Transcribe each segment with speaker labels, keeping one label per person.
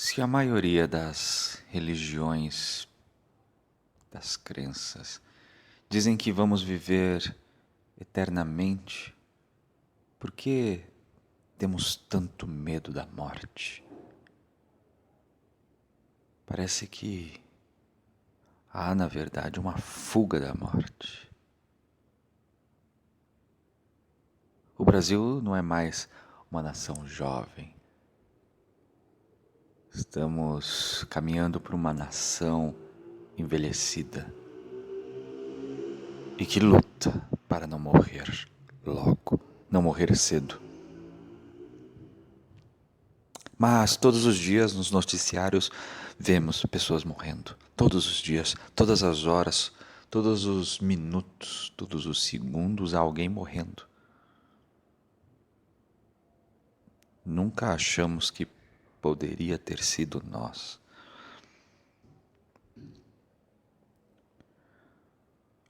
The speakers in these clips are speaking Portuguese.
Speaker 1: Se a maioria das religiões, das crenças, dizem que vamos viver eternamente, por que temos tanto medo da morte? Parece que há, na verdade, uma fuga da morte. O Brasil não é mais uma nação jovem. Estamos caminhando para uma nação envelhecida e que luta para não morrer logo, não morrer cedo. Mas todos os dias nos noticiários vemos pessoas morrendo. Todos os dias, todas as horas, todos os minutos, todos os segundos há alguém morrendo. Nunca achamos que poderia ter sido nós.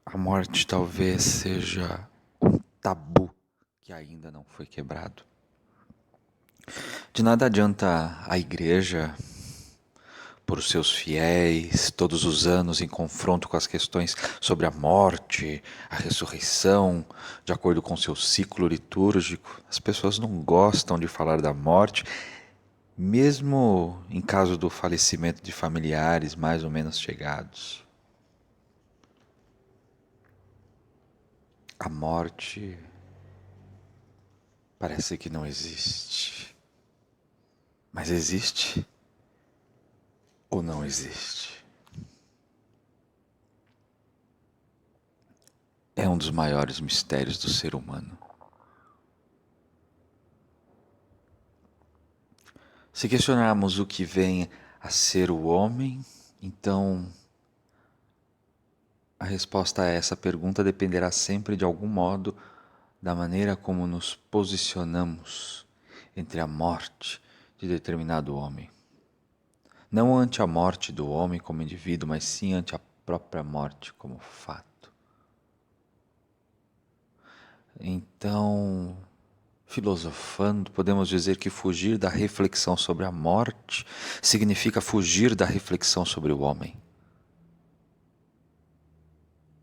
Speaker 1: A morte talvez seja um tabu que ainda não foi quebrado. De nada adianta a igreja, por os seus fiéis, todos os anos em confronto com as questões sobre a morte, a ressurreição, de acordo com seu ciclo litúrgico. As pessoas não gostam de falar da morte, mesmo em caso do falecimento de familiares mais ou menos chegados. A morte parece que não existe. Mas existe ou não existe? É um dos maiores mistérios do ser humano. Se questionarmos o que vem a ser o homem, então a resposta a essa pergunta dependerá sempre, de algum modo, da maneira como nos posicionamos entre a morte de determinado homem. Não ante a morte do homem como indivíduo, mas sim ante a própria morte como fato. Então, filosofando, podemos dizer que fugir da reflexão sobre a morte significa fugir da reflexão sobre o homem.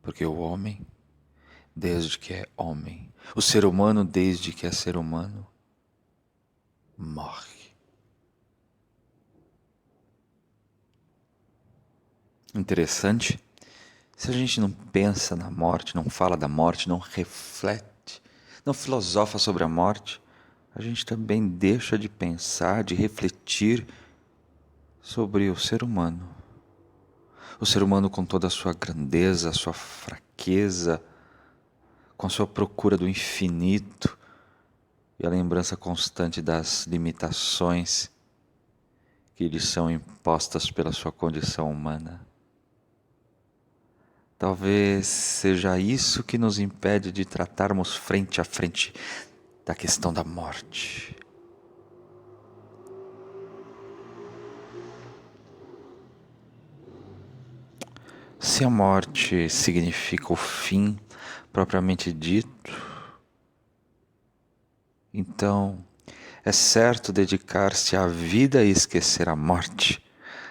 Speaker 1: Porque o homem, desde que é homem, o ser humano, desde que é ser humano, morre. Interessante, se a gente não pensa na morte, não fala da morte, não reflete, não filosofa sobre a morte, a gente também deixa de pensar, de refletir sobre o ser humano. O ser humano com toda a sua grandeza, a sua fraqueza, com a sua procura do infinito e a lembrança constante das limitações que lhe são impostas pela sua condição humana. Talvez seja isso que nos impede de tratarmos frente a frente da questão da morte. Se a morte significa o fim propriamente dito, então é certo dedicar-se à vida e esquecer a morte.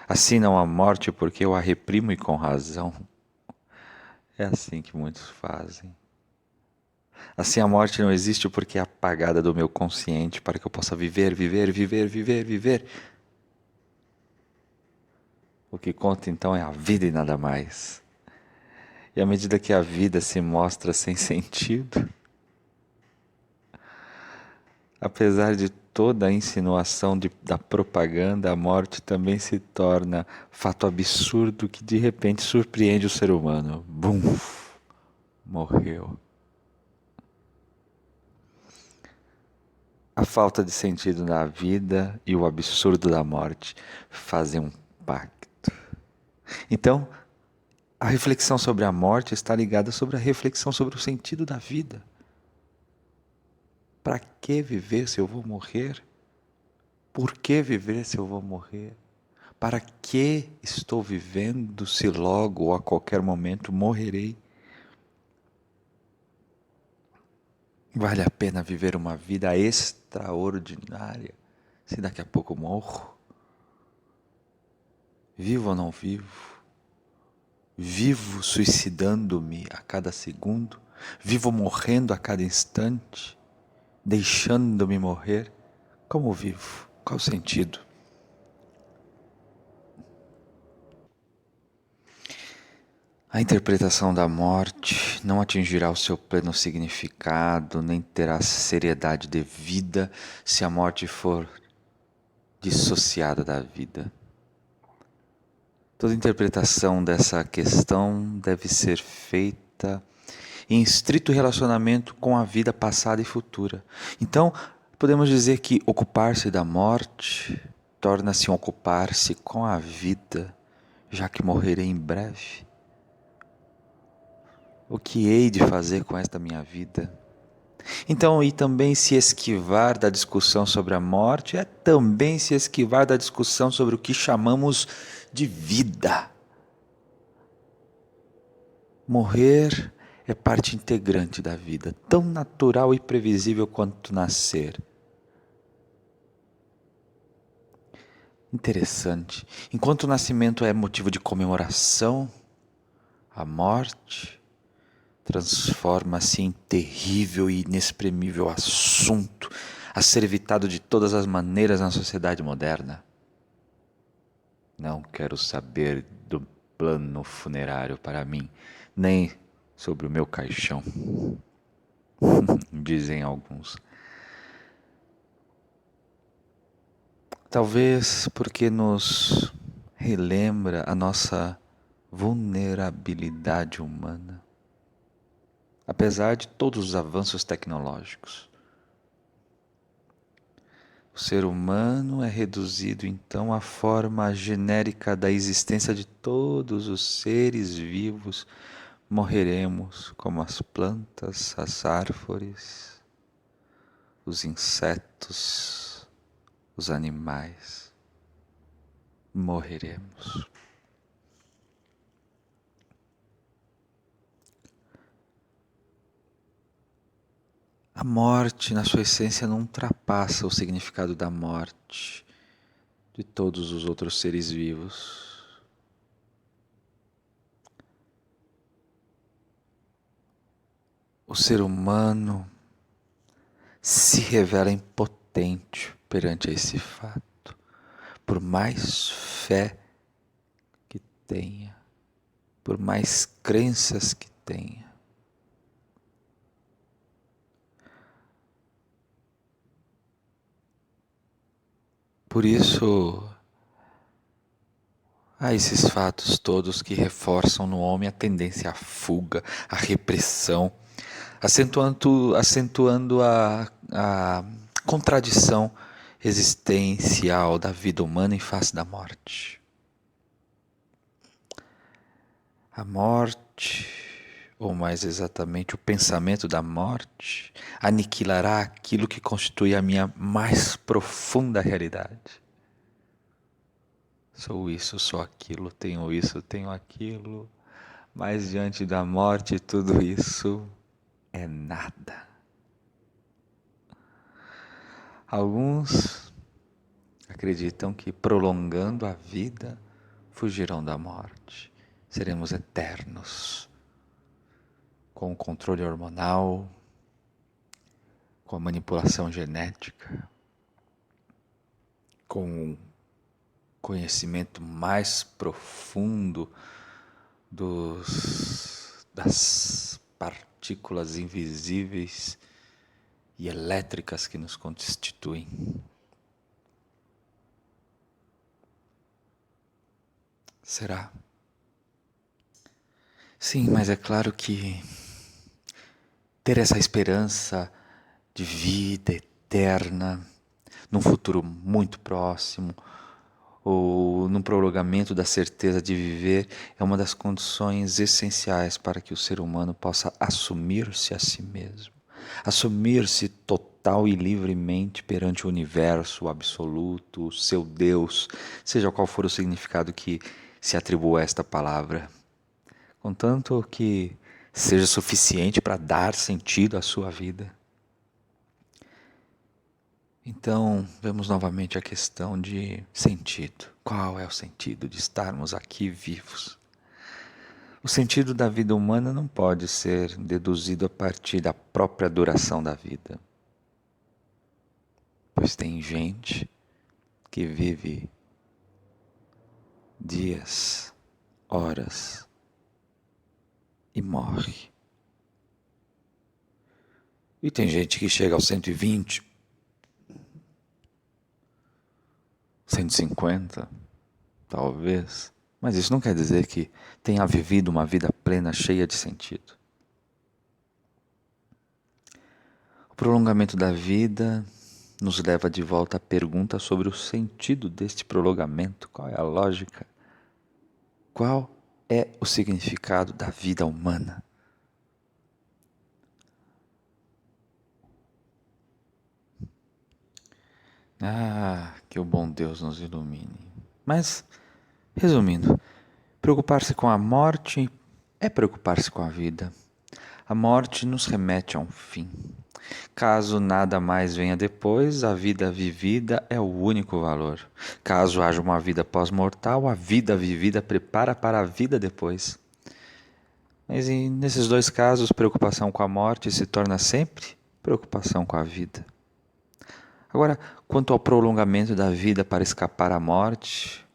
Speaker 1: Assim não há morte porque eu a reprimo e com razão. É assim que muitos fazem. Assim a morte não existe porque é apagada do meu consciente para que eu possa viver, viver, viver, viver, viver. O que conta então é a vida e nada mais. E à medida que a vida se mostra sem sentido, apesar de toda a insinuação da propaganda, a morte também se torna fato absurdo que de repente surpreende o ser humano. Bum! Morreu. A falta de sentido na vida e o absurdo da morte fazem um pacto. Então, a reflexão sobre a morte está ligada sobre a reflexão sobre o sentido da vida. Para que viver se eu vou morrer? Por que viver se eu vou morrer? Para que estou vivendo se logo ou a qualquer momento morrerei? Vale a pena viver uma vida extraordinária se daqui a pouco morro? Vivo ou não vivo? Vivo suicidando-me a cada segundo? Vivo morrendo a cada instante? Deixando-me morrer? Como vivo? Qual o sentido? A interpretação da morte não atingirá o seu pleno significado, nem terá seriedade devida se a morte for dissociada da vida. Toda interpretação dessa questão deve ser feita em estrito relacionamento com a vida passada e futura. Então, podemos dizer que ocupar-se da morte torna-se um ocupar-se com a vida, já que morrerei em breve. O que hei de fazer com esta minha vida? Então, e também se esquivar da discussão sobre a morte é também se esquivar da discussão sobre o que chamamos de vida. Morrer é parte integrante da vida, tão natural e previsível quanto nascer. Interessante. Enquanto o nascimento é motivo de comemoração, a morte transforma-se em terrível e inexprimível assunto a ser evitado de todas as maneiras na sociedade moderna. Não quero saber do plano funerário para mim, nem sobre o meu caixão, dizem alguns. Talvez porque nos relembra a nossa vulnerabilidade humana. Apesar de todos os avanços tecnológicos, o ser humano é reduzido então à forma genérica da existência de todos os seres vivos. Morreremos como as plantas, as árvores, os insetos, os animais. Morreremos. A morte, na sua essência, não ultrapassa o significado da morte de todos os outros seres vivos. O ser humano se revela impotente perante esse fato, por mais fé que tenha, por mais crenças que tenha. Por isso, há esses fatos todos que reforçam no homem a tendência à fuga, à repressão, acentuando a contradição existencial da vida humana em face da morte. A morte, ou mais exatamente o pensamento da morte, aniquilará aquilo que constitui a minha mais profunda realidade. Sou isso, sou aquilo, tenho aquilo, mas diante da morte tudo isso é nada. Alguns acreditam que prolongando a vida fugirão da morte. Seremos eternos, com o controle hormonal, com a manipulação genética, com o conhecimento mais profundo das partículas invisíveis e elétricas que nos constituem. Será? Sim, mas é claro que ter essa esperança de vida eterna, num futuro muito próximo, ou num prolongamento da certeza de viver, é uma das condições essenciais para que o ser humano possa assumir-se a si mesmo, assumir-se total e livremente perante o universo, o absoluto, o seu Deus, seja qual for o significado que se atribua a esta palavra, contanto que seja suficiente para dar sentido à sua vida. Então, vemos novamente a questão de sentido. Qual é o sentido de estarmos aqui vivos? O sentido da vida humana não pode ser deduzido a partir da própria duração da vida, pois tem gente que vive dias, horas e morre. E tem gente que chega aos 120, 150, talvez. Mas isso não quer dizer que tenha vivido uma vida plena, cheia de sentido. O prolongamento da vida nos leva de volta à pergunta sobre o sentido deste prolongamento. Qual é a lógica? Qual é o significado da vida humana? Ah, que o bom Deus nos ilumine. Mas, resumindo, preocupar-se com a morte é preocupar-se com a vida. A morte nos remete a um fim. Caso nada mais venha depois, a vida vivida é o único valor. Caso haja uma vida pós-mortal, a vida vivida prepara para a vida depois. Mas nesses dois casos, preocupação com a morte se torna sempre preocupação com a vida. Agora, quanto ao prolongamento da vida para escapar à morte,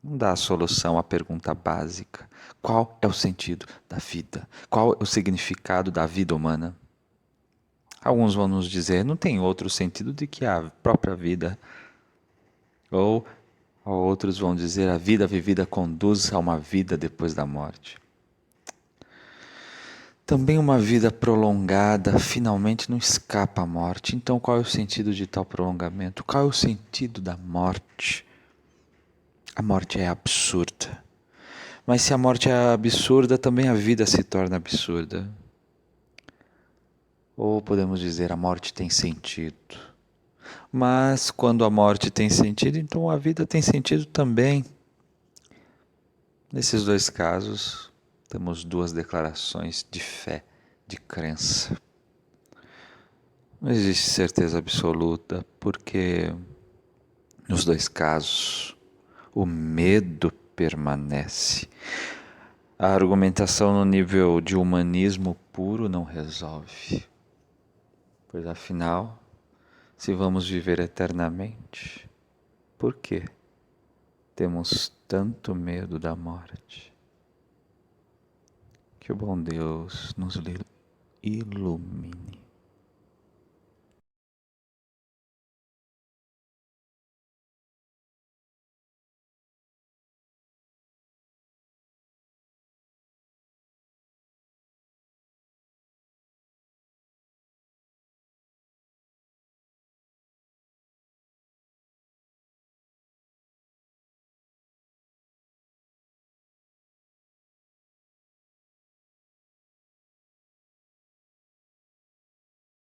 Speaker 1: não dá a solução à pergunta básica: qual é o sentido da vida? Qual é o significado da vida humana? Alguns vão nos dizer, não tem outro sentido do que a própria vida. Ou outros vão dizer, a vida vivida conduz a uma vida depois da morte. Também uma vida prolongada finalmente não escapa à morte. Então, qual é o sentido de tal prolongamento? Qual é o sentido da morte? A morte é absurda. Mas se a morte é absurda, também a vida se torna absurda. Ou podemos dizer, a morte tem sentido. Mas quando a morte tem sentido, então a vida tem sentido também. Nesses dois casos, temos duas declarações de fé, de crença. Não existe certeza absoluta, porque nos dois casos o medo permanece. A argumentação no nível de humanismo puro não resolve. Pois afinal, se vamos viver eternamente, por que temos tanto medo da morte? Que o bom Deus nos ilumine.